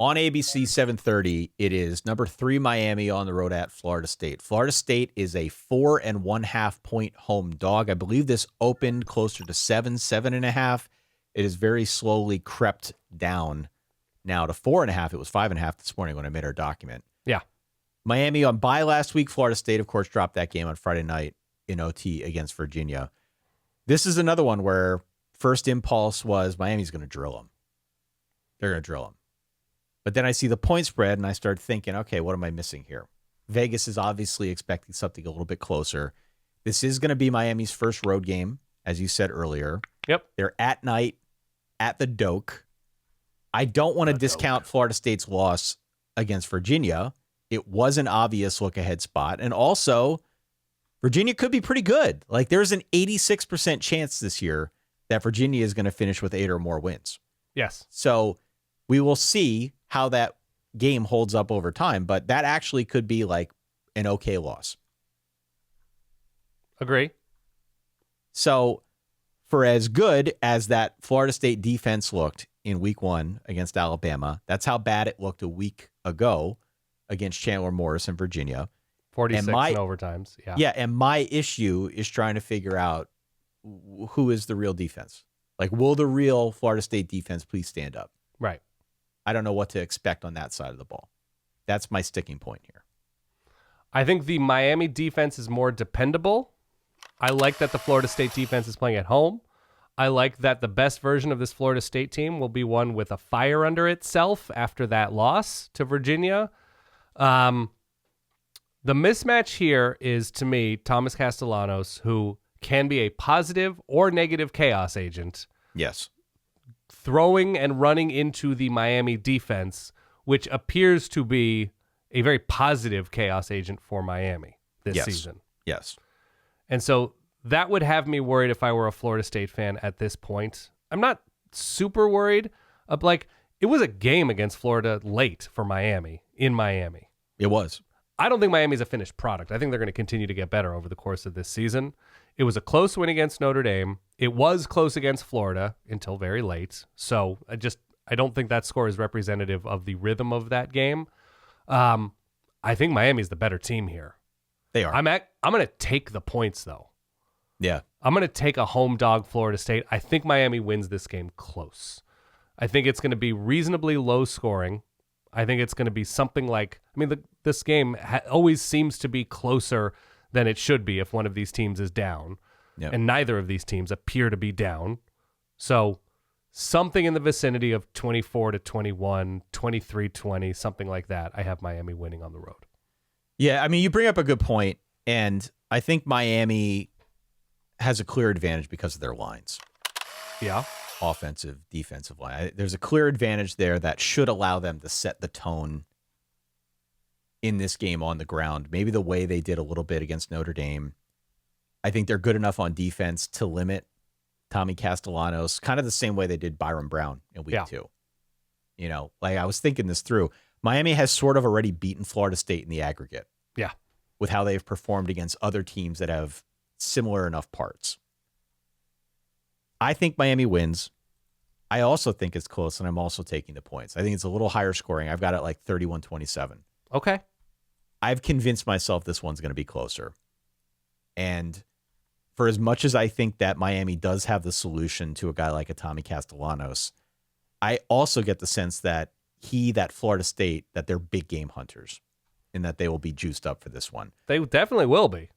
On ABC 7:30, it is number 3 Miami on the road at Florida State. Florida State is a 4.5 point home dog. I believe this opened closer to 7.5. It has very slowly crept down now to 4.5. It was 5.5 this morning when I made our document. Yeah. Miami on bye last week. Florida State, of course, dropped that game on Friday night in OT against Virginia. This is another one where first impulse was Miami's going to drill them. They're going to drill them. But then I see the point spread, and I start thinking, okay, what am I missing here? Vegas is obviously expecting something a little bit closer. This is going to be Miami's first road game, as you said earlier. Yep. They're at night at the Doak. I don't want to discount Florida State's loss against Virginia. It was an obvious look-ahead spot. And also, Virginia could be pretty good. Like, there's an 86% chance this year that Virginia is going to finish with 8 or more wins. Yes. So we will see how that game holds up over time, but that actually could be like an okay loss. Agree. So for as good as that Florida State defense looked in week 1 against Alabama, that's how bad it looked a week ago against Chandler Morris in Virginia. 46 in overtimes. Yeah. Yeah. And my issue is trying to figure out who is the real defense. Like, will the real Florida State defense please stand up? Right. I don't know what to expect on that side of the ball. That's my sticking point here. I think the Miami defense is more dependable. I like that the Florida State defense is playing at home. I like that the best version of this Florida State team will be one with a fire under itself after that loss to Virginia. The mismatch here is, to me, Thomas Castellanos, who can be a positive or negative chaos agent. Yes. Throwing and running into the Miami defense, which appears to be a very positive chaos agent for Miami this season. Yes. And so that would have me worried if I were a Florida State fan at this point. I'm not super worried. It was a game against Florida late for Miami, in Miami. It was. I don't think Miami's a finished product. I think they're going to continue to get better over the course of this season. It was a close win against Notre Dame. It was close against Florida until very late. So I don't think that score is representative of the rhythm of that game. I think Miami's the better team here. They are. I'm going to take the points, though. Yeah. I'm going to take a home dog Florida State. I think Miami wins this game close. I think it's going to be reasonably low scoring. I think it's going to be something like, this game always seems to be closer than it should be if one of these teams is down. Yep. And neither of these teams appear to be down. So something in the vicinity of 24-21, 23-20, something like that. I have Miami winning on the road. Yeah, you bring up a good point, and I think Miami has a clear advantage because of their lines. Yeah. Offensive, defensive line. There's a clear advantage there that should allow them to set the tone in this game on the ground. Maybe the way they did a little bit against Notre Dame. I think they're good enough on defense to limit Tommy Castellanos, kind of the same way they did Byron Brown in week 2. I was thinking this through. Miami has sort of already beaten Florida State in the aggregate. Yeah. With how they've performed against other teams that have similar enough parts. I think Miami wins. I also think it's close, and I'm also taking the points. I think it's a little higher scoring. I've got it like 31-27. Okay. I've convinced myself this one's going to be closer. And for as much as I think that Miami does have the solution to a guy like a Tommy Castellanos, I also get the sense that that Florida State, that they're big game hunters and that they will be juiced up for this one. They definitely will be.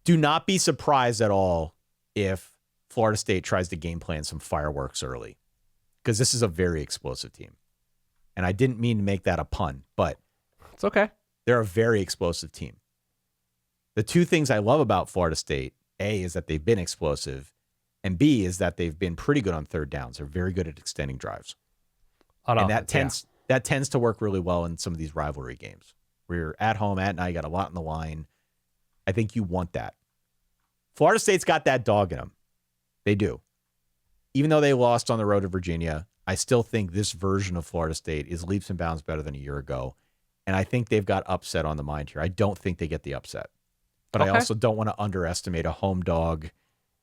Do not be surprised at all if Florida State tries to game plan some fireworks early, because this is a very explosive team. And I didn't mean to make that a pun, but it's okay. They're a very explosive team. The two things I love about Florida State, A, is that they've been explosive, and B, is that they've been pretty good on third downs. They're very good at extending drives. That tends to work really well in some of these rivalry games. Where you're at home at night, you got a lot on the line. I think you want that. Florida State's got that dog in them. They do. Even though they lost on the road to Virginia, I still think this version of Florida State is leaps and bounds better than a year ago. And I think they've got upset on the mind here. I don't think they get the upset. But I also don't want to underestimate a home dog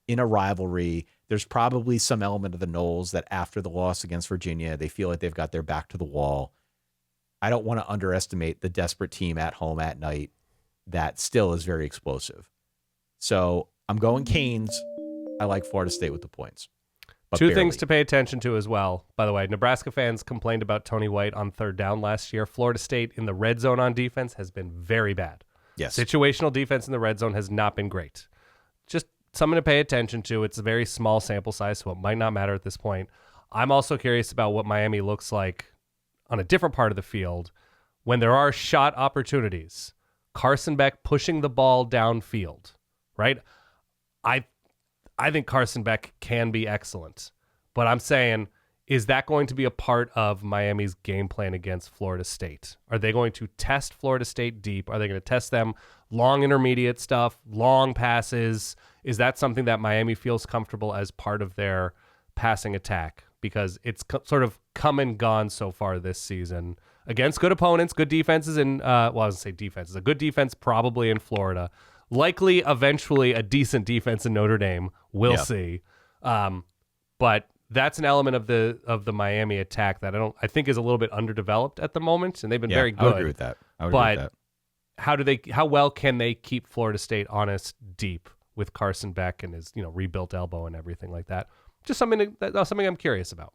in a rivalry. There's probably some element of the Noles that after the loss against Virginia, they feel like they've got their back to the wall. I don't want to underestimate the desperate team at home at night that still is very explosive. So I'm going Canes. I like Florida State with the points. But Two barely. things to pay attention to as well. By the way, Nebraska fans complained about Tony White on third down last year. Florida State in the red zone on defense has been very bad. Yes. Situational defense in the red zone has not been great. Just something to pay attention to. It's a very small sample size, so it might not matter at this point. I'm also curious about what Miami looks like on a different part of the field when there are shot opportunities. Carson Beck pushing the ball downfield, right? I think Carson Beck can be excellent, but I'm saying, is that going to be a part of Miami's game plan against Florida State? Are they going to test Florida State deep? Are they going to test them long intermediate stuff, long passes? Is that something that Miami feels comfortable as part of their passing attack? Because it's sort of come and gone so far this season against good opponents, good defenses, and I was going to say defenses, a good defense probably in Florida. Likely, eventually, a decent defense in Notre Dame. We'll see. But that's an element of the Miami attack that I think is a little bit underdeveloped at the moment, and they've been very good. I would agree with that. But how well can they keep Florida State honest deep with Carson Beck and his rebuilt elbow and everything like that? Just something I'm curious about.